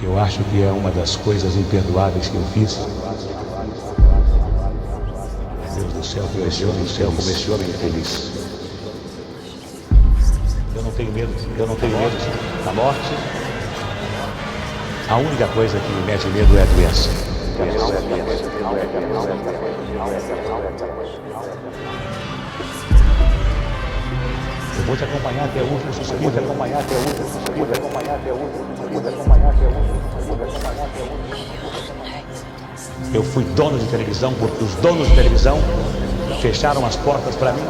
Eu acho que é uma das coisas imperdoáveis que eu fiz. Deus do céu, como esse homem infeliz. Eu não tenho medo da morte. A única coisa que me mete medo é a doença. Eu vou te acompanhar até o último suspiro. Eu fui dono de televisão porque os donos de televisão fecharam as portas para mim.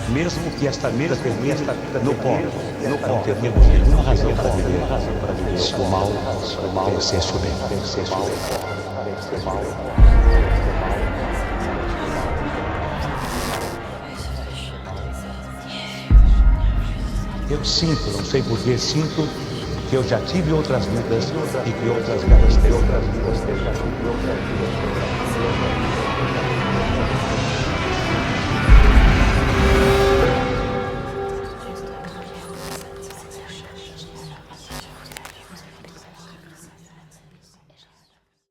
Mesmo que esta vida no pó, não teremos nenhuma razão para viver. Se o mal vencesse o bem. Eu sinto, não sei porquê, sinto que eu já tive outras vidas e que outras vidas terão outras vidas.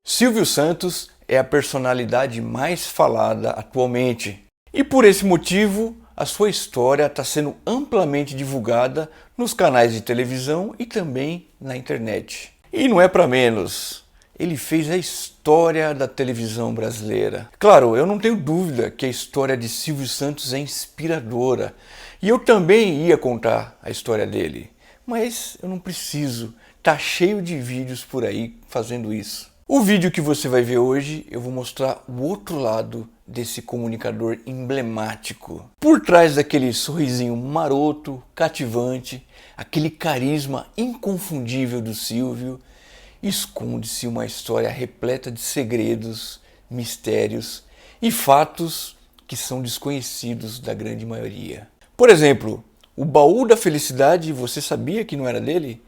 Silvio Santos é a personalidade mais falada atualmente. E por esse motivo, a sua história está sendo amplamente divulgada nos canais de televisão e também na internet. E não é para menos, ele fez a história da televisão brasileira. Claro, eu não tenho dúvida que a história de Silvio Santos é inspiradora. E eu também ia contar a história dele. Mas eu não preciso, tá cheio de vídeos por aí fazendo isso. O vídeo que você vai ver hoje, eu vou mostrar o outro lado desse comunicador emblemático. Por trás daquele sorrisinho maroto, cativante, aquele carisma inconfundível do Silvio, esconde-se uma história repleta de segredos, mistérios e fatos que são desconhecidos da grande maioria. Por exemplo, o baú da felicidade, você sabia que não era dele?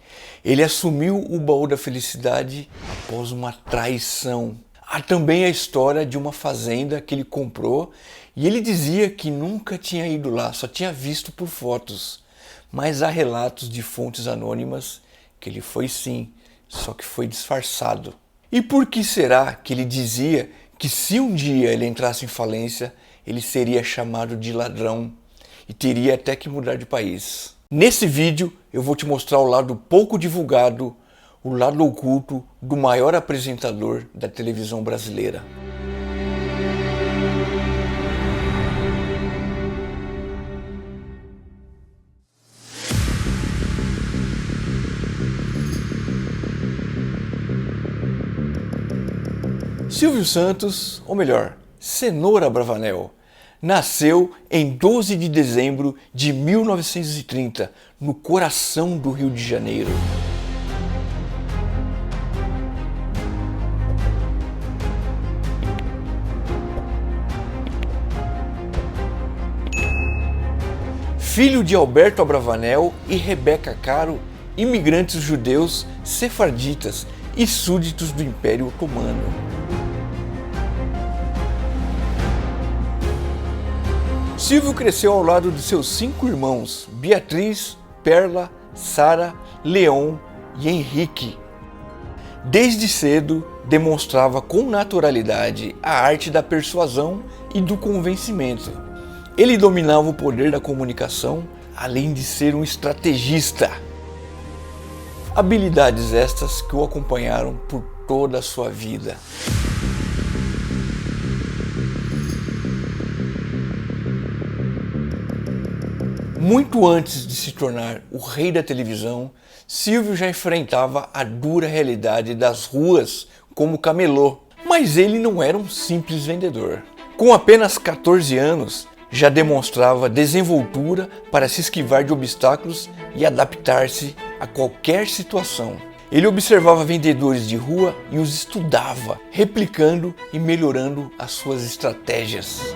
Ele assumiu o baú da felicidade após uma traição. Há também a história de uma fazenda que ele comprou e ele dizia que nunca tinha ido lá, só tinha visto por fotos. Mas há relatos de fontes anônimas que ele foi sim, só que foi disfarçado. E por que será que ele dizia que se um dia ele entrasse em falência, ele seria chamado de ladrão e teria até que mudar de país? Nesse vídeo eu vou te mostrar o lado pouco divulgado, o lado oculto do maior apresentador da televisão brasileira. Silvio Santos, ou melhor, Cenoura Bravanel, nasceu em 12 de dezembro de 1930, no coração do Rio de Janeiro. Filho de Alberto Abravanel e Rebeca Caro, imigrantes judeus, sefarditas e súditos do Império Otomano. Silvio cresceu ao lado de seus 5 irmãos, Beatriz, Perla, Sara, Leon e Henrique. Desde cedo, demonstrava com naturalidade a arte da persuasão e do convencimento. Ele dominava o poder da comunicação, além de ser um estrategista. Habilidades estas que o acompanharam por toda a sua vida. Muito antes de se tornar o rei da televisão, Silvio já enfrentava a dura realidade das ruas como camelô. Mas ele não era um simples vendedor. Com apenas 14 anos, já demonstrava desenvoltura para se esquivar de obstáculos e adaptar-se a qualquer situação. Ele observava vendedores de rua e os estudava, replicando e melhorando as suas estratégias.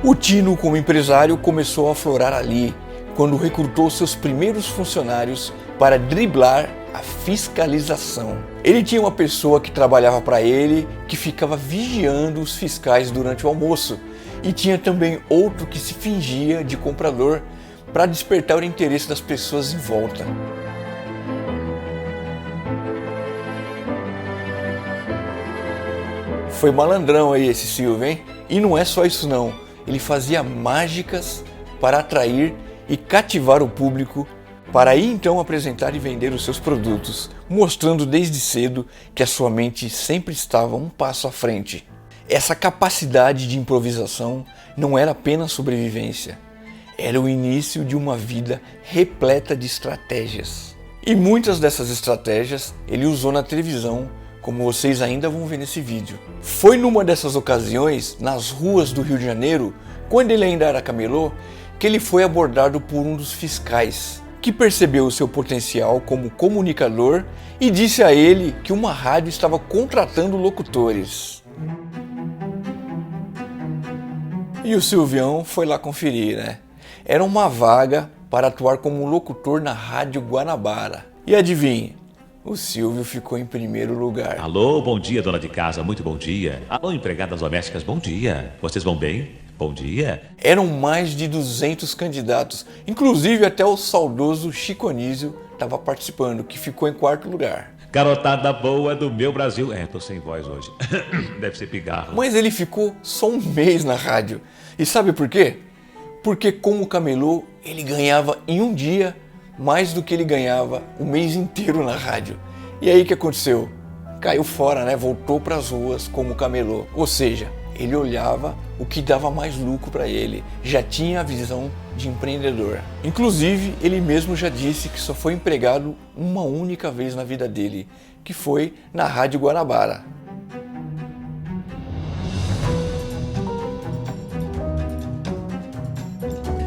O tino como empresário começou a aflorar ali, quando recrutou seus primeiros funcionários para driblar a fiscalização. Ele tinha uma pessoa que trabalhava para ele, que ficava vigiando os fiscais durante o almoço, E tinha também outro que se fingia de comprador para despertar o interesse das pessoas em volta. Foi malandrão aí esse Silvio, hein? E não é só isso não, ele fazia mágicas para atrair e cativar o público, para aí então apresentar e vender os seus produtos, mostrando desde cedo que a sua mente sempre estava um passo à frente. Essa capacidade de improvisação não era apenas sobrevivência, era o início de uma vida repleta de estratégias. E muitas dessas estratégias ele usou na televisão, como vocês ainda vão ver nesse vídeo. Foi numa dessas ocasiões, nas ruas do Rio de Janeiro, quando ele ainda era camelô, que ele foi abordado por um dos fiscais, que percebeu o seu potencial como comunicador e disse a ele que uma rádio estava contratando locutores. E o Silvião foi lá conferir, né? Era uma vaga para atuar como locutor na Rádio Guanabara. E adivinhe, o Silvio ficou em primeiro lugar. Alô, bom dia, dona de casa, muito bom dia. Alô, empregadas domésticas, bom dia. Vocês vão bem? Bom dia. Eram mais de 200 candidatos, inclusive até o saudoso Chico Anísio estava participando, que ficou em quarto lugar. Garotada boa do meu Brasil. Tô sem voz hoje. Deve ser pigarro. Mas ele ficou só um mês na rádio. E sabe por quê? Porque como camelô, ele ganhava em um dia mais do que ele ganhava o mês inteiro na rádio. E aí o que aconteceu? Caiu fora, né? Voltou para as ruas como camelô. Ou seja, ele olhava o que dava mais lucro para ele. Já tinha a visão de empreendedor. Inclusive, ele mesmo já disse que só foi empregado uma única vez na vida dele, que foi na Rádio Guanabara.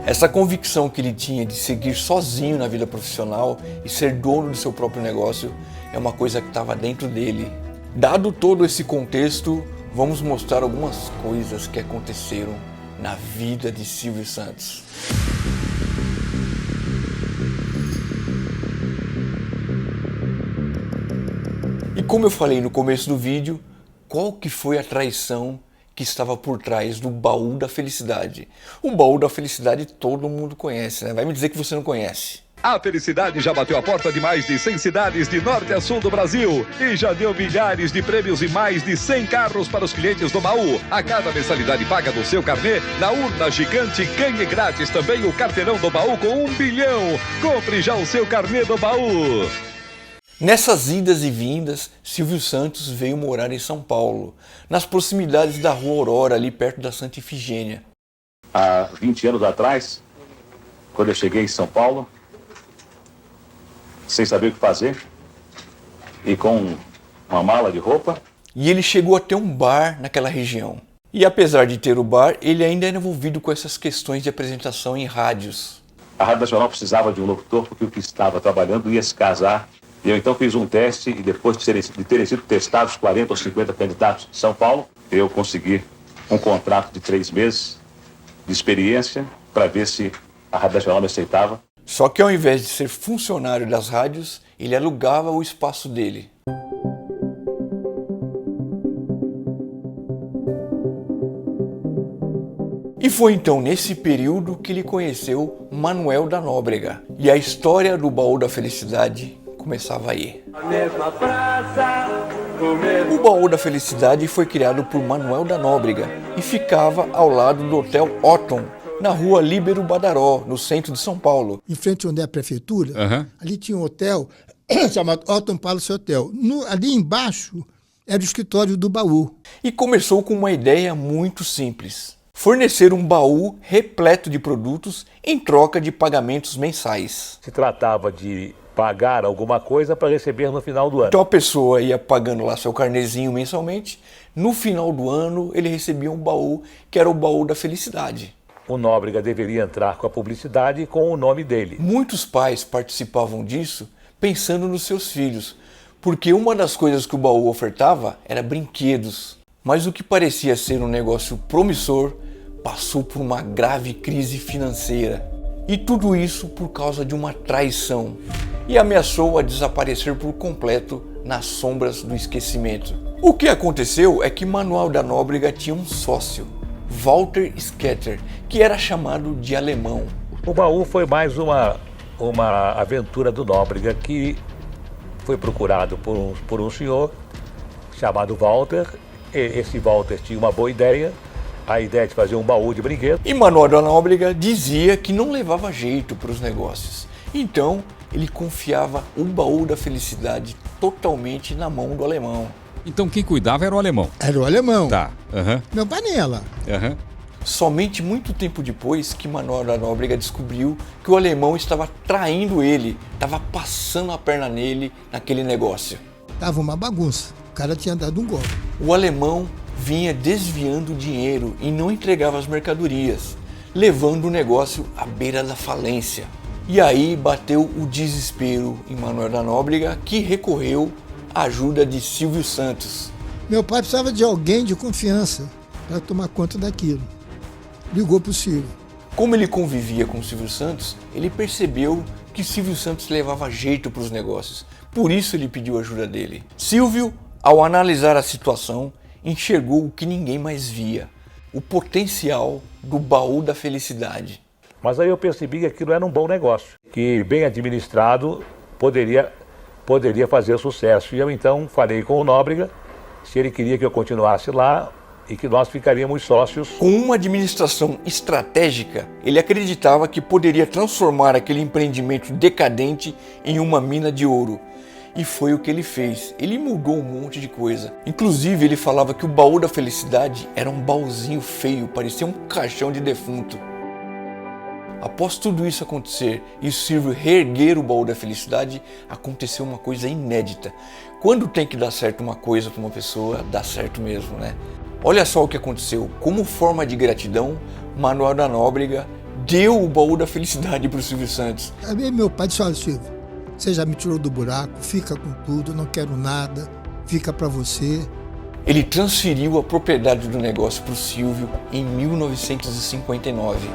Essa convicção que ele tinha de seguir sozinho na vida profissional e ser dono do seu próprio negócio é uma coisa que estava dentro dele. Dado todo esse contexto, vamos mostrar algumas coisas que aconteceram na vida de Silvio Santos. E como eu falei no começo do vídeo, qual que foi a traição que estava por trás do baú da felicidade? O baú da felicidade todo mundo conhece, né? Vai me dizer que você não conhece. A felicidade já bateu a porta de mais de 100 cidades de norte a sul do Brasil e já deu milhares de prêmios e mais de 100 carros para os clientes do baú. A cada mensalidade paga do seu carnê, na urna gigante ganhe grátis também o carteirão do baú com 1 bilhão. Compre já o seu carnê do baú. Nessas idas e vindas, Silvio Santos veio morar em São Paulo, nas proximidades da Rua Aurora, ali perto da Santa Ifigênia. Há 20 anos atrás, quando eu cheguei em São Paulo, sem saber o que fazer, e com uma mala de roupa. E ele chegou a ter um bar naquela região. E apesar de ter o bar, ele ainda era envolvido com essas questões de apresentação em rádios. A Rádio Nacional precisava de um locutor porque o que estava trabalhando ia se casar. E eu então fiz um teste e depois de terem sido testados 40 ou 50 candidatos de São Paulo, eu consegui um contrato de 3 meses de experiência para ver se a Rádio Nacional me aceitava. Só que ao invés de ser funcionário das rádios, ele alugava o espaço dele. E foi então nesse período que ele conheceu Manuel da Nóbrega. E a história do baú da felicidade começava aí. O baú da felicidade foi criado por Manuel da Nóbrega e ficava ao lado do Hotel Otton, na rua Líbero Badaró, no centro de São Paulo. Em frente onde é a prefeitura, ali tinha um hotel chamado Otton Palace Hotel. Ali embaixo era o escritório do baú. E começou com uma ideia muito simples: fornecer um baú repleto de produtos em troca de pagamentos mensais. Se tratava de pagar alguma coisa para receber no final do ano. Então a pessoa ia pagando lá seu carnezinho mensalmente, no final do ano ele recebia um baú que era o baú da felicidade. O Nóbrega deveria entrar com a publicidade com o nome dele. Muitos pais participavam disso pensando nos seus filhos, porque uma das coisas que o baú ofertava era brinquedos. Mas o que parecia ser um negócio promissor passou por uma grave crise financeira. E tudo isso por causa de uma traição. E ameaçou a desaparecer por completo nas sombras do esquecimento. O que aconteceu é que Manuel da Nóbrega tinha um sócio, Walter Schetter, que era chamado de alemão. O baú foi mais uma aventura do Nóbrega, que foi procurado por um senhor chamado Walter. Esse Walter tinha uma boa ideia, a ideia de fazer um baú de brinquedo. E Manuel da Nóbrega dizia que não levava jeito para os negócios. Então, ele confiava o baú da felicidade totalmente na mão do alemão. Então quem cuidava era o alemão. Era o alemão. Tá. Meu panela. Somente muito tempo depois que Manuel da Nóbrega descobriu que o alemão estava traindo ele, estava passando a perna nele naquele negócio. Tava uma bagunça. O cara tinha dado um golpe. O alemão vinha desviando o dinheiro e não entregava as mercadorias, levando o negócio à beira da falência. E aí bateu o desespero em Manuel da Nóbrega, que recorreu à ajuda de Silvio Santos. Meu pai precisava de alguém de confiança para tomar conta daquilo. Ligou para o Silvio. Como ele convivia com o Silvio Santos, ele percebeu que Silvio Santos levava jeito para os negócios. Por isso ele pediu ajuda dele. Silvio, ao analisar a situação, enxergou o que ninguém mais via: o potencial do baú da felicidade. Mas aí eu percebi que aquilo era um bom negócio, que bem administrado poderia fazer sucesso. E eu então falei com o Nóbrega se ele queria que eu continuasse lá e que nós ficaríamos sócios. Com uma administração estratégica, ele acreditava que poderia transformar aquele empreendimento decadente em uma mina de ouro. E foi o que ele fez. Ele mudou um monte de coisa. Inclusive, ele falava que o baú da felicidade era um baúzinho feio, parecia um caixão de defunto. Após tudo isso acontecer e o Silvio reerguer o baú da felicidade, aconteceu uma coisa inédita. Quando tem que dar certo uma coisa para uma pessoa, dá certo mesmo, né? Olha só o que aconteceu. Como forma de gratidão, Manuel da Nóbrega deu o baú da felicidade para o Silvio Santos. Aí meu pai disse: olha, Silvio, você já me tirou do buraco, fica com tudo, não quero nada, fica para você. Ele transferiu a propriedade do negócio para o Silvio em 1959.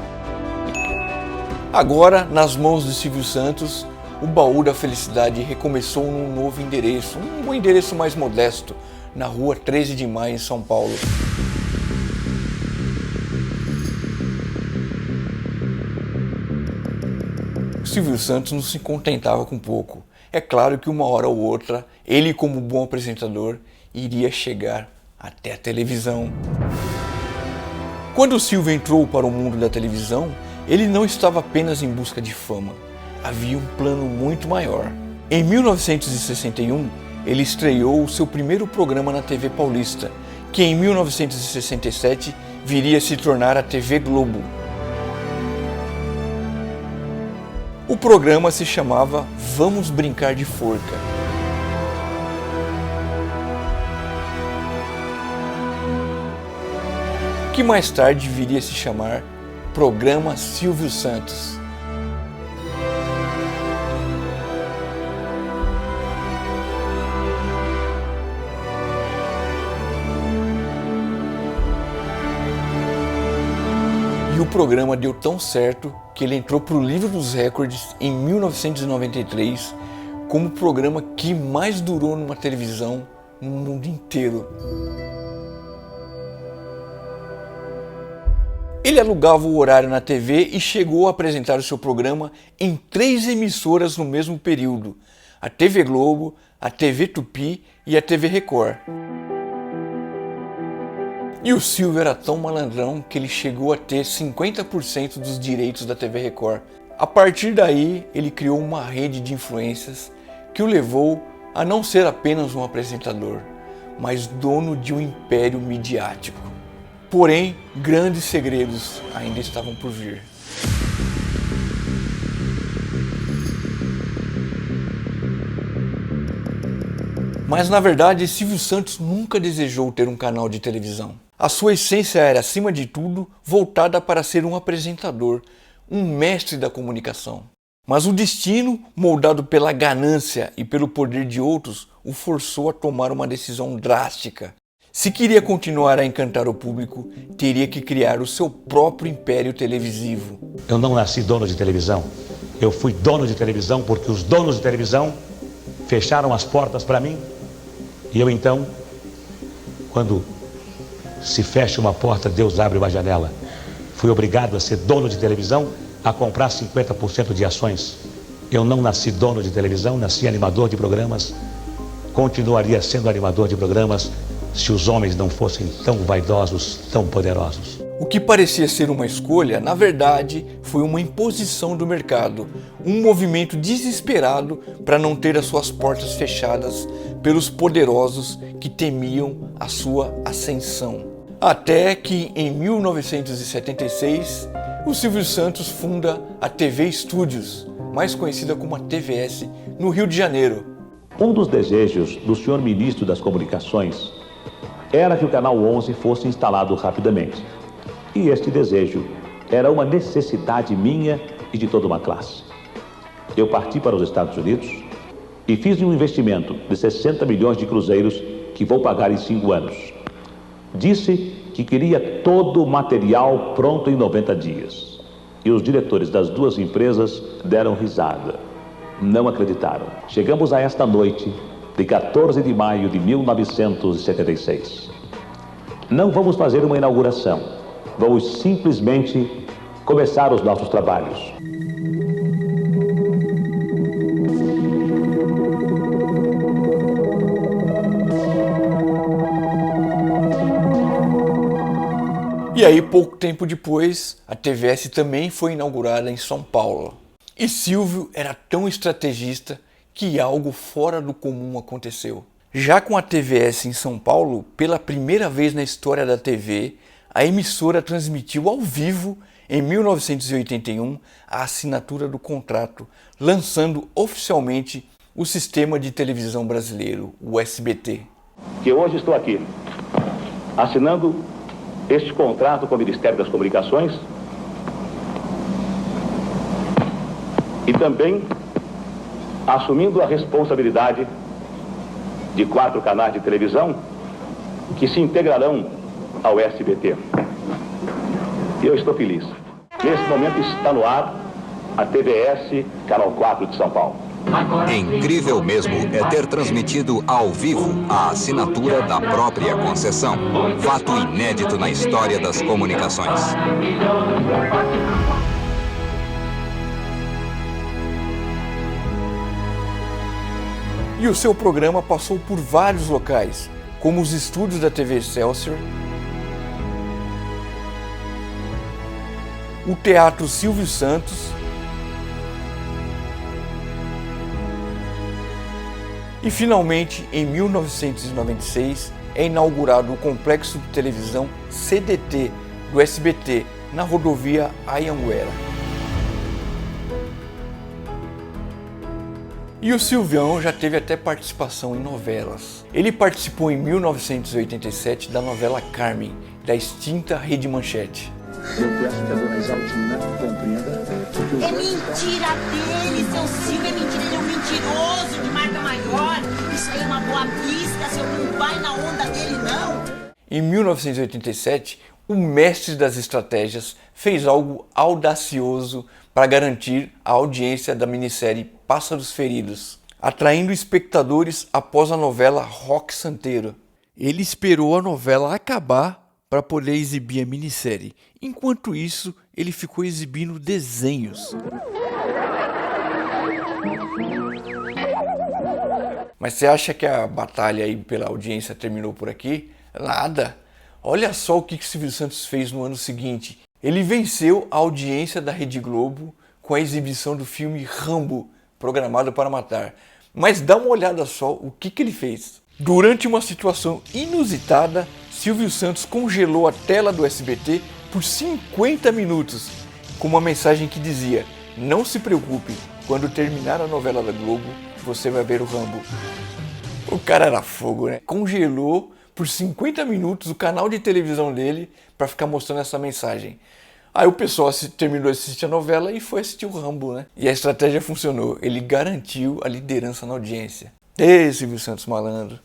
Agora, nas mãos de Silvio Santos, o baú da felicidade recomeçou num novo endereço, um endereço mais modesto, na rua 13 de Maio, em São Paulo. O Silvio Santos não se contentava com pouco. É claro que uma hora ou outra, ele, como bom apresentador, iria chegar até a televisão. Quando o Silvio entrou para o mundo da televisão, ele não estava apenas em busca de fama. Havia um plano muito maior. Em 1961, ele estreou o seu primeiro programa na TV Paulista, que em 1967 viria a se tornar a TV Globo. O programa se chamava Vamos Brincar de Forca. Que mais tarde viria a se chamar Programa Silvio Santos. E o programa deu tão certo que ele entrou para o livro dos recordes em 1993 como o programa que mais durou numa televisão no mundo inteiro. Ele alugava o horário na TV e chegou a apresentar o seu programa em 3 emissoras no mesmo período: a TV Globo, a TV Tupi e a TV Record. E o Silvio era tão malandrão que ele chegou a ter 50% dos direitos da TV Record. A partir daí, ele criou uma rede de influências que o levou a não ser apenas um apresentador, mas dono de um império midiático. Porém, grandes segredos ainda estavam por vir. Mas na verdade, Silvio Santos nunca desejou ter um canal de televisão. A sua essência era, acima de tudo, voltada para ser um apresentador, um mestre da comunicação. Mas o destino, moldado pela ganância e pelo poder de outros, o forçou a tomar uma decisão drástica. Se queria continuar a encantar o público, teria que criar o seu próprio império televisivo. Eu não nasci dono de televisão. Eu fui dono de televisão porque os donos de televisão fecharam as portas para mim. E eu então, quando Se fecha uma porta, Deus abre uma janela. Fui obrigado a ser dono de televisão, a comprar 50% de ações. Eu não nasci dono de televisão, nasci animador de programas. Continuaria sendo animador de programas se os homens não fossem tão vaidosos, tão poderosos. O que parecia ser uma escolha, na verdade, foi uma imposição do mercado, um movimento desesperado para não ter as suas portas fechadas pelos poderosos que temiam a sua ascensão. Até que, em 1976, o Silvio Santos funda a TV Estúdios, mais conhecida como a TVS, no Rio de Janeiro. Um dos desejos do senhor ministro das Comunicações era que o Canal 11 fosse instalado rapidamente. E este desejo era uma necessidade minha e de toda uma classe. Eu parti para os Estados Unidos e fiz um investimento de 60 milhões de cruzeiros que vou pagar em 5 anos. Disse que queria todo o material pronto em 90 dias. E os diretores das duas empresas deram risada. Não acreditaram. Chegamos a esta noite de 14 de maio de 1976. Não vamos fazer uma inauguração. Vamos simplesmente começar os nossos trabalhos. E aí, pouco tempo depois, a TVS também foi inaugurada em São Paulo. E Silvio era tão estrategista que algo fora do comum aconteceu. Já com a TVS em São Paulo, pela primeira vez na história da TV, a emissora transmitiu ao vivo, em 1981, a assinatura do contrato, lançando oficialmente o sistema de televisão brasileiro, o SBT. Que hoje estou aqui, assinando este contrato com o Ministério das Comunicações e também assumindo a responsabilidade de 4 canais de televisão que se integrarão ao SBT. E eu estou feliz. Nesse momento está no ar a TVS Canal 4 de São Paulo. Incrível mesmo é ter transmitido ao vivo a assinatura da própria concessão. Fato inédito na história das comunicações. E o seu programa passou por vários locais, como os estúdios da TV Excelsior, o Teatro Silvio Santos e, finalmente, em 1996, é inaugurado o complexo de televisão CDT do SBT na rodovia Anhanguera. E o Silvião já teve até participação em novelas. Ele participou em 1987 da novela Carmen, da extinta Rede Manchete. Eu peço que a dona Isaldina compreenda que É mentira dele, seu Silvio, é mentira, ele é um mentiroso de marca maior. Isso aí é uma boa vista, seu não vai na onda dele, não. Em 1987, o mestre das estratégias fez algo audacioso para garantir a audiência da minissérie Pássaros Feridos, atraindo espectadores após a novela Rock Santeiro. Ele esperou a novela acabar para poder exibir a minissérie. Enquanto isso, ele ficou exibindo desenhos. Mas você acha que a batalha aí pela audiência terminou por aqui? Nada! Olha só o que Silvio Santos fez no ano seguinte. Ele venceu a audiência da Rede Globo com a exibição do filme Rambo, Programado para Matar. Mas dá uma olhada só o que ele fez. Durante uma situação inusitada, Silvio Santos congelou a tela do SBT por 50 minutos, com uma mensagem que dizia: "Não se preocupe, quando terminar a novela da Globo, você vai ver o Rambo." O cara era fogo, né? Congelou por 50 minutos o canal de televisão dele para ficar mostrando essa mensagem. Aí o pessoal terminou de assistir a novela e foi assistir o Rambo, né? E a estratégia funcionou. Ele garantiu a liderança na audiência. Ei, Silvio Santos malandro.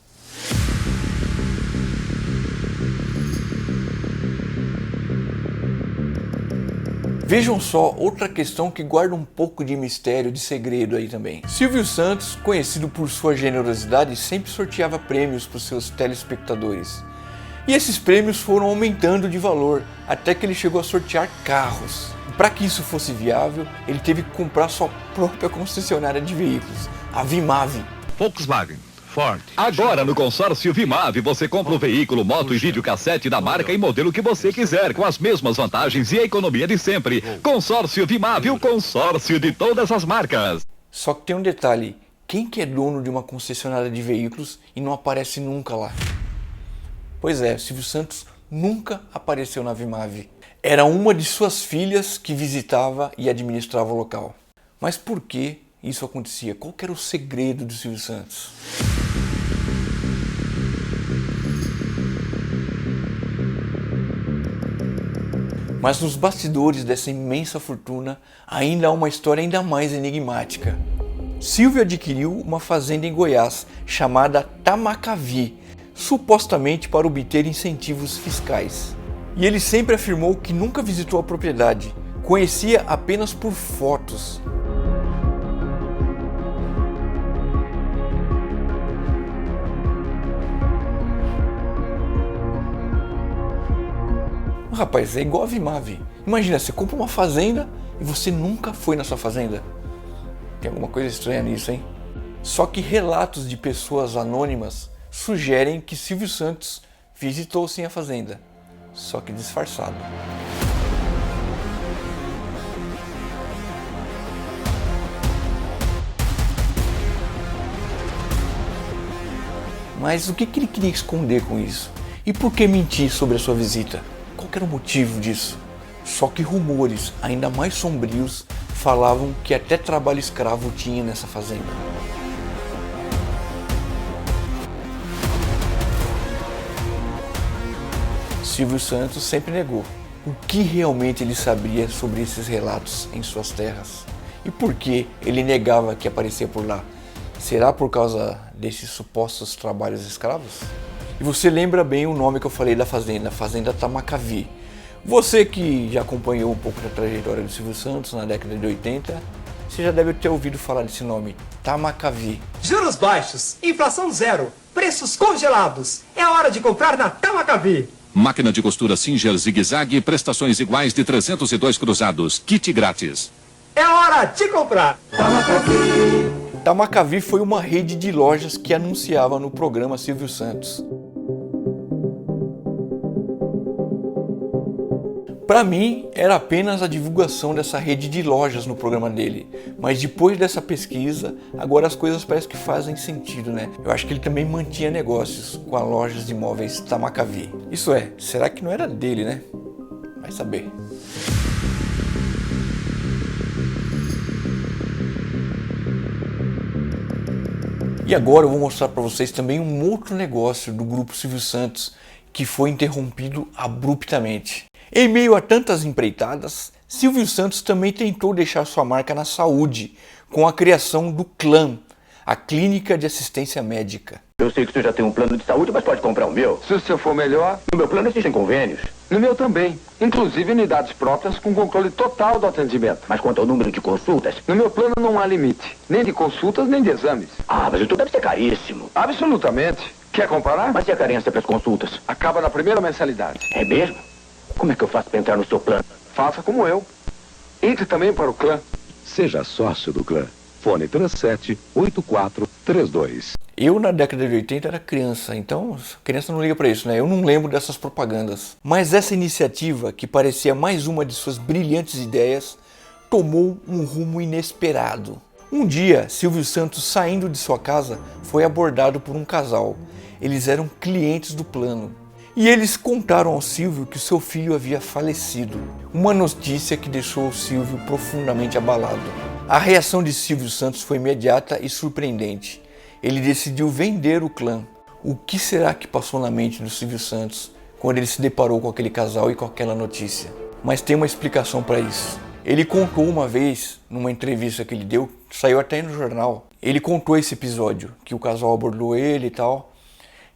Vejam só outra questão que guarda um pouco de mistério, de segredo aí também. Silvio Santos, conhecido por sua generosidade, sempre sorteava prêmios para os seus telespectadores. E esses prêmios foram aumentando de valor, até que ele chegou a sortear carros. Para que isso fosse viável, ele teve que comprar sua própria concessionária de veículos, a Vimave. Volkswagen, Ford. Agora no consórcio Vimave você compra o veículo, moto e videocassete da marca e modelo que você quiser, com as mesmas vantagens e a economia de sempre. Consórcio Vimave, o consórcio de todas as marcas. Só que tem um detalhe, quem que é dono de uma concessionária de veículos e não aparece nunca lá? Pois é, Silvio Santos nunca apareceu na Vimave. Era uma de suas filhas que visitava e administrava o local. Mas por que isso acontecia? Qual que era o segredo do Silvio Santos? Mas nos bastidores dessa imensa fortuna ainda há uma história ainda mais enigmática. Silvio adquiriu uma fazenda em Goiás chamada Tamancavi, supostamente para obter incentivos fiscais. E ele sempre afirmou que nunca visitou a propriedade, conhecia apenas por fotos. Rapaz, é igual a Vimave. Imagina, você compra uma fazenda e você nunca foi na sua fazenda. Tem alguma coisa estranha nisso, hein? Só que relatos de pessoas anônimas sugerem que Silvio Santos visitou sim a fazenda, só que disfarçado. Mas o que ele queria esconder com isso? E por que mentir sobre a sua visita? Qual era o motivo disso? Só que rumores ainda mais sombrios falavam que até trabalho escravo tinha nessa fazenda. Silvio Santos sempre negou. O que realmente ele sabia sobre esses relatos em suas terras? E por que ele negava que aparecia por lá? Será por causa desses supostos trabalhos escravos? E você lembra bem o nome que eu falei da fazenda, a Fazenda Tamancavi. Você que já acompanhou um pouco da trajetória do Silvio Santos na década de 80, você já deve ter ouvido falar desse nome, Tamancavi. Juros baixos, inflação zero, preços congelados. É a hora de comprar na Tamancavi. Máquina de costura Singer Zig-Zag, prestações iguais de 302 cruzados, kit grátis. É hora de comprar. Tamancavi foi uma rede de lojas que anunciava no programa Silvio Santos. Para mim, era apenas a divulgação dessa rede de lojas no programa dele. Mas depois dessa pesquisa, agora as coisas parecem que fazem sentido, né? Eu acho que ele também mantinha negócios com a loja de imóveis Tamancavi. Isso é, será que não era dele, né? Vai saber. E agora eu vou mostrar para vocês também um outro negócio do grupo Silvio Santos que foi interrompido abruptamente. Em meio a tantas empreitadas, Silvio Santos também tentou deixar sua marca na saúde, com a criação do CLAM, a Clínica de Assistência Médica. Eu sei que o senhor já tem um plano de saúde, mas pode comprar o meu. Se o senhor for melhor... No meu plano existem convênios. No meu também. Inclusive unidades próprias com controle total do atendimento. Mas quanto ao número de consultas? No meu plano não há limite. Nem de consultas, nem de exames. Ah, mas isso deve ser caríssimo. Absolutamente. Quer comparar? Mas e a carência para as consultas? Acaba na primeira mensalidade. É mesmo? Como é que eu faço para entrar no seu plano? Faça como eu. Entre também para o clã. Seja sócio do clã. Fone 378432. Eu, na década de 80, era criança, então criança não liga para isso, né? Eu não lembro dessas propagandas. Mas essa iniciativa, que parecia mais uma de suas brilhantes ideias, tomou um rumo inesperado. Um dia, Silvio Santos, saindo de sua casa, foi abordado por um casal. Eles eram clientes do plano. E eles contaram ao Silvio que seu filho havia falecido. Uma notícia que deixou o Silvio profundamente abalado. A reação de Silvio Santos foi imediata e surpreendente. Ele decidiu vender o clã. O que será que passou na mente do Silvio Santos quando ele se deparou com aquele casal e com aquela notícia? Mas tem uma explicação para isso. Ele contou uma vez, numa entrevista que ele deu, saiu até no jornal, ele contou esse episódio, que o casal abordou ele e tal,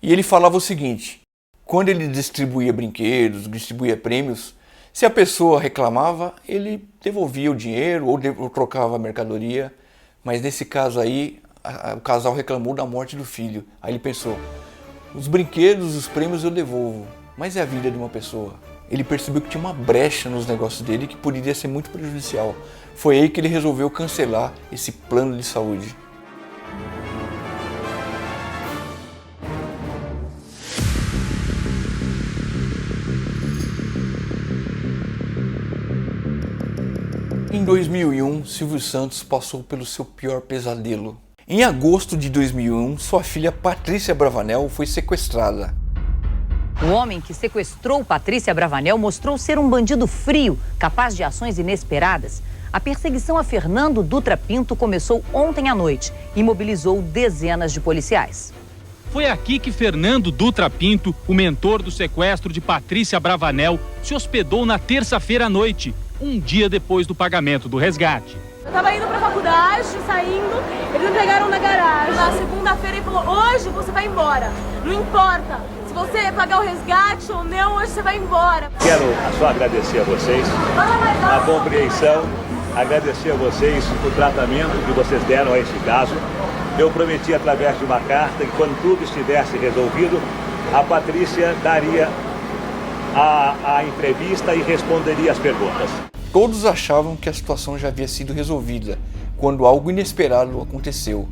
e ele falava o seguinte: quando ele distribuía brinquedos, distribuía prêmios, se a pessoa reclamava, ele devolvia o dinheiro ou trocava a mercadoria, mas nesse caso aí, o casal reclamou da morte do filho. Aí ele pensou, Os brinquedos, os prêmios eu devolvo, mas é a vida de uma pessoa. Ele percebeu que tinha uma brecha nos negócios dele que poderia ser muito prejudicial. Foi aí que ele resolveu cancelar esse plano de saúde. Em 2001, Silvio Santos passou pelo seu pior pesadelo. Em agosto de 2001, sua filha Patrícia Bravanel foi sequestrada. O homem que sequestrou Patrícia Bravanel mostrou ser um bandido frio, capaz de ações inesperadas. A perseguição a Fernando Dutra Pinto começou ontem à noite e mobilizou dezenas de policiais. Foi aqui que Fernando Dutra Pinto, o mentor do sequestro de Patrícia Bravanel, se hospedou na terça-feira à noite, um dia depois do pagamento do resgate. Eu tava indo pra faculdade, saindo, eles me pegaram na garagem. Na segunda-feira ele falou, hoje você vai embora, não importa se você pagar o resgate ou não, hoje você vai embora. Quero só agradecer a vocês a compreensão, agradecer a vocês o tratamento que vocês deram a esse caso. Eu prometi através de uma carta que quando tudo estivesse resolvido, a Patrícia daria a entrevista e responderia as perguntas. Todos achavam que a situação já havia sido resolvida, quando algo inesperado aconteceu.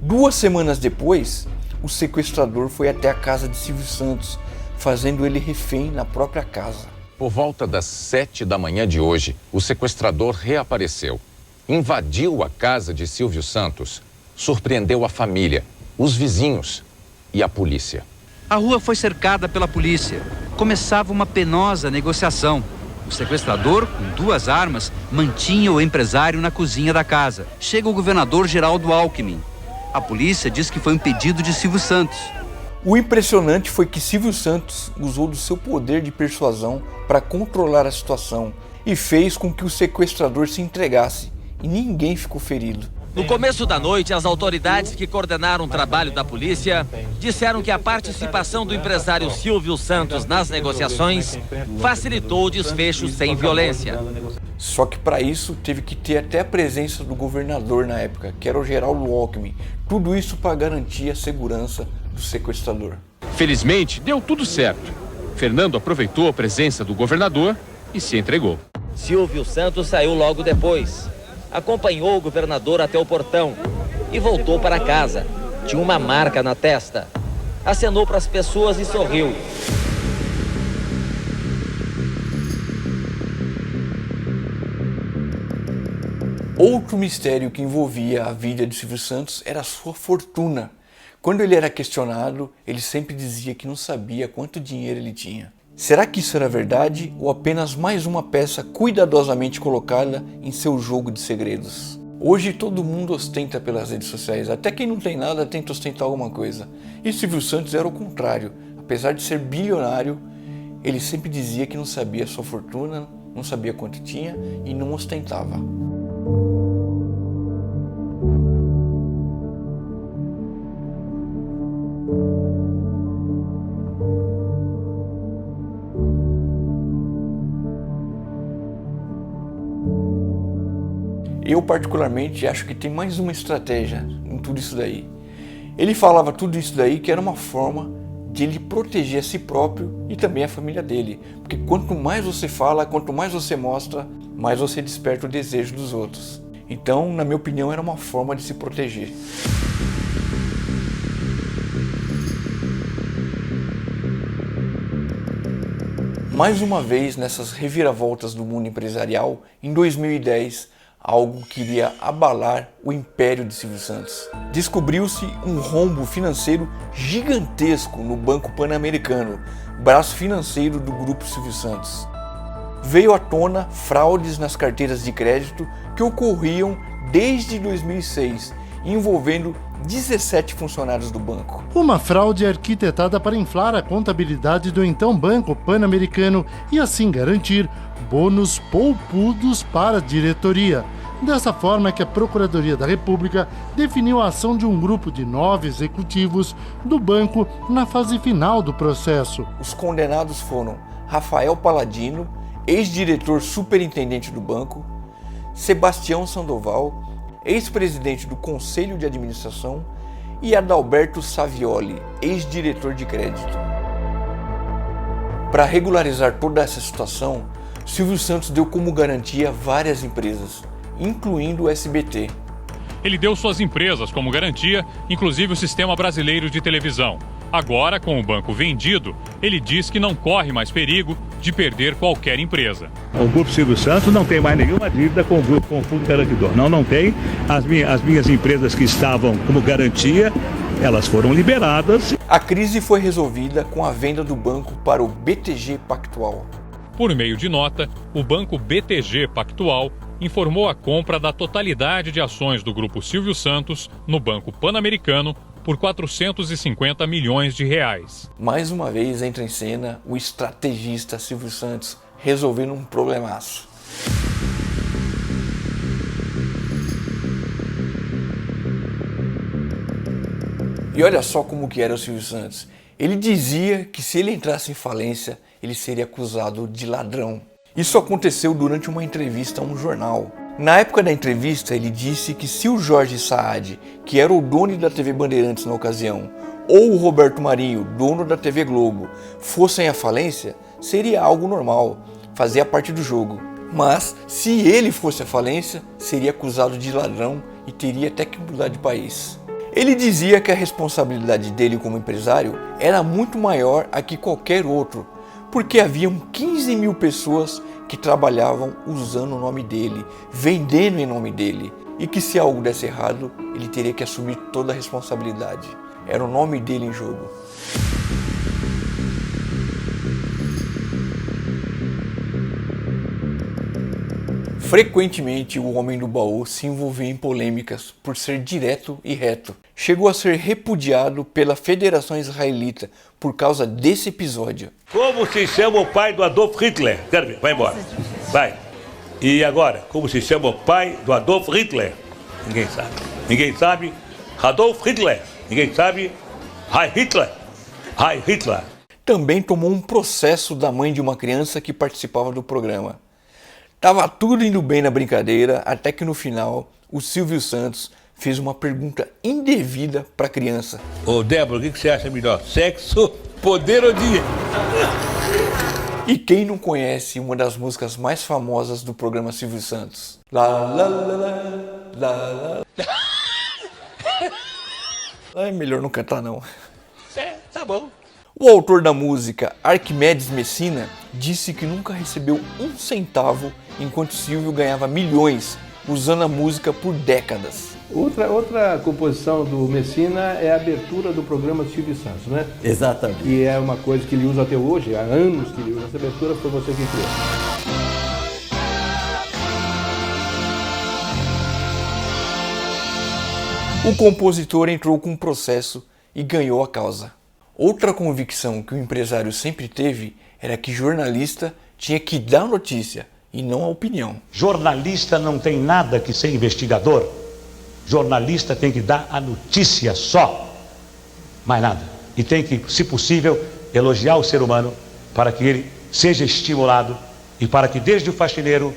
2 semanas depois, o sequestrador foi até a casa de Silvio Santos, fazendo ele refém na própria casa. Por volta das 7 da manhã de hoje, o sequestrador reapareceu. Invadiu a casa de Silvio Santos, surpreendeu a família, os vizinhos e a polícia. A rua foi cercada pela polícia. Começava uma penosa negociação. O sequestrador, com 2 armas, mantinha o empresário na cozinha da casa. Chega o governador Geraldo Alckmin. A polícia diz que foi um pedido de Silvio Santos. O impressionante foi que Silvio Santos usou do seu poder de persuasão para controlar a situação e fez com que o sequestrador se entregasse e ninguém ficou ferido. No começo da noite, as autoridades que coordenaram o trabalho da polícia disseram que a participação do empresário Silvio Santos nas negociações facilitou o desfecho sem violência. Só que para isso teve que ter até a presença do governador na época, que era o Geraldo Alckmin. Tudo isso para garantir a segurança do sequestrador. Felizmente, deu tudo certo. Fernando aproveitou a presença do governador e se entregou. Silvio Santos saiu logo depois. Acompanhou o governador até o portão e voltou para casa. Tinha uma marca na testa. Acenou para as pessoas e sorriu. Outro mistério que envolvia a vida de Silvio Santos era a sua fortuna. Quando ele era questionado, ele sempre dizia que não sabia quanto dinheiro ele tinha. Será que isso era verdade ou apenas mais uma peça cuidadosamente colocada em seu jogo de segredos? Hoje todo mundo ostenta pelas redes sociais, até quem não tem nada tenta ostentar alguma coisa. E Silvio Santos era o contrário. Apesar de ser bilionário, ele sempre dizia que não sabia sua fortuna, não sabia quanto tinha e não ostentava. Eu particularmente acho que tem mais uma estratégia em tudo isso daí. Ele falava tudo isso daí que era uma forma de ele proteger a si próprio e também a família dele. Porque quanto mais você fala, quanto mais você mostra, mais você desperta o desejo dos outros. Então, na minha opinião, era uma forma de se proteger. Mais uma vez, nessas reviravoltas do mundo empresarial, em 2010, algo que iria abalar o império de Silvio Santos. Descobriu-se um rombo financeiro gigantesco no Banco Pan-Americano, braço financeiro do Grupo Silvio Santos. Veio à tona fraudes nas carteiras de crédito que ocorriam desde 2006, envolvendo 17 funcionários do banco. Uma fraude arquitetada para inflar a contabilidade do então Banco Pan-Americano e assim garantir bônus poupudos para a diretoria. Dessa forma que a Procuradoria da República definiu a ação de um grupo de 9 executivos do banco na fase final do processo. Os condenados foram Rafael Paladino, ex-diretor superintendente do banco, Sebastião Sandoval, ex-presidente do Conselho de Administração, e Adalberto Savioli, ex-diretor de crédito. Para regularizar toda essa situação, Silvio Santos deu como garantia várias empresas, incluindo o SBT. Ele deu suas empresas como garantia, inclusive o Sistema Brasileiro de Televisão. Agora, com o banco vendido, ele diz que não corre mais perigo de perder qualquer empresa. O Grupo Silvio Santos não tem mais nenhuma dívida com o Fundo Garantidor. Não tem. As minhas empresas que estavam como garantia, elas foram liberadas. A crise foi resolvida com a venda do banco para o BTG Pactual. Por meio de nota, o banco BTG Pactual informou a compra da totalidade de ações do Grupo Silvio Santos no Banco Pan-Americano por 450 milhões de reais. Mais uma vez entra em cena o estrategista Silvio Santos resolvendo um problemaço. E olha só como que era o Silvio Santos. Ele dizia que se ele entrasse em falência, ele seria acusado de ladrão. Isso aconteceu durante uma entrevista a um jornal. Na época da entrevista, ele disse que se o Jorge Saad, que era o dono da TV Bandeirantes na ocasião, ou o Roberto Marinho, dono da TV Globo, fossem à falência, seria algo normal, fazia parte do jogo. Mas, se ele fosse à falência, seria acusado de ladrão e teria até que mudar de país. Ele dizia que a responsabilidade dele como empresário era muito maior a que qualquer outro, porque haviam 15 mil pessoas que trabalhavam usando o nome dele, vendendo em nome dele, e que se algo desse errado, ele teria que assumir toda a responsabilidade. Era o nome dele em jogo. Frequentemente, o homem do baú se envolvia em polêmicas por ser direto e reto. Chegou a ser repudiado pela Federação Israelita por causa desse episódio. Como se chama o pai do Adolf Hitler? Quero ver, vai embora. Vai. E agora, como se chama o pai do Adolf Hitler? Ninguém sabe. Ninguém sabe. Adolf Hitler. Ninguém sabe. Heil Hitler. Heil Hitler. Também tomou um processo da mãe de uma criança que participava do programa. Tava tudo indo bem na brincadeira, até que no final, o Silvio Santos fez uma pergunta indevida para a criança. Ô Débora, o que você acha melhor? Sexo, poder ou dinheiro? E quem não conhece uma das músicas mais famosas do programa Silvio Santos? Lá, lá, lá, lá, lá, lá. É melhor não cantar não. Tá bom. O autor da música, Arquimedes Messina, disse que nunca recebeu um centavo enquanto Silvio ganhava milhões usando a música por décadas. Outra composição do Messina é a abertura do programa Silvio Santos, né? Exatamente. E é uma coisa que ele usa até hoje, há anos que ele usa essa abertura, foi você que criou. O compositor entrou com um processo e ganhou a causa. Outra convicção que o empresário sempre teve era que jornalista tinha que dar notícia e não a opinião. Jornalista não tem nada que ser investigador. Jornalista tem que dar a notícia só. Mais nada. E tem que, se possível, elogiar o ser humano para que ele seja estimulado e para que desde o faxineiro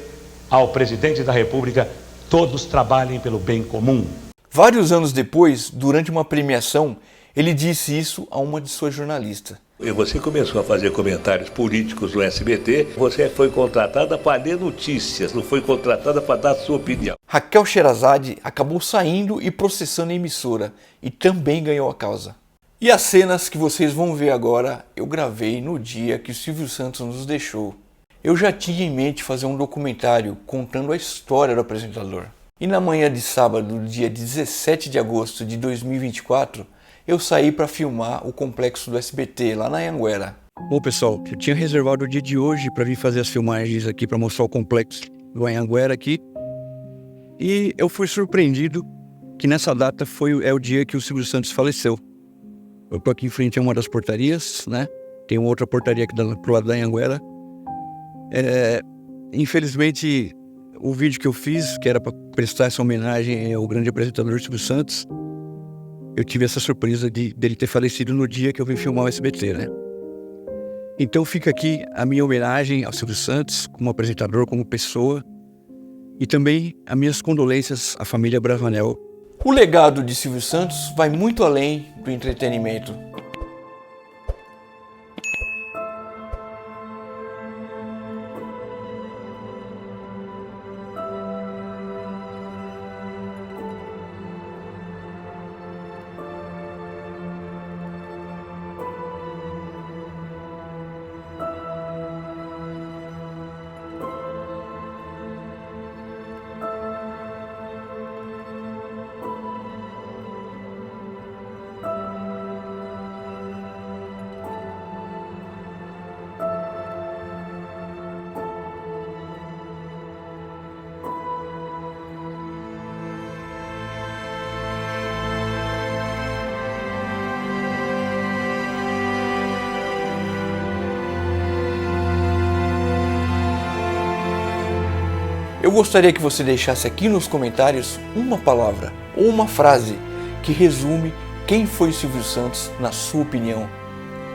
ao presidente da República todos trabalhem pelo bem comum. Vários anos depois, durante uma premiação, ele disse isso a uma de suas jornalistas. Você começou a fazer comentários políticos no SBT, você foi contratada para ler notícias, não foi contratada para dar a sua opinião. Raquel Sherazade acabou saindo e processando a emissora e também ganhou a causa. E as cenas que vocês vão ver agora, eu gravei no dia que o Silvio Santos nos deixou. Eu já tinha em mente fazer um documentário contando a história do apresentador. E na manhã de sábado, dia 17 de agosto de 2024, eu saí para filmar o complexo do SBT, lá na Anhanguera. Bom, pessoal, eu tinha reservado o dia de hoje para vir fazer as filmagens aqui para mostrar o complexo do Anhanguera aqui. E eu fui surpreendido que nessa data é o dia que o Silvio Santos faleceu. Eu tô aqui em frente a uma das portarias, né? Tem uma outra portaria aqui pro lado da Anhanguera. Infelizmente, o vídeo que eu fiz, que era para prestar essa homenagem ao grande apresentador Silvio Santos, eu tive essa surpresa dele ter falecido no dia que eu vim filmar o SBT, né? Então fica aqui a minha homenagem ao Silvio Santos, como apresentador, como pessoa, e também as minhas condolências à família Bravanel. O legado de Silvio Santos vai muito além do entretenimento. Eu gostaria que você deixasse aqui nos comentários uma palavra ou uma frase que resume quem foi Silvio Santos na sua opinião.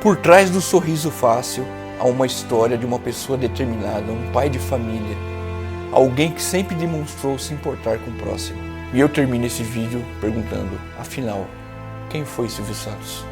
Por trás do sorriso fácil há uma história de uma pessoa determinada, um pai de família, alguém que sempre demonstrou se importar com o próximo. E eu termino esse vídeo perguntando, afinal, quem foi Silvio Santos?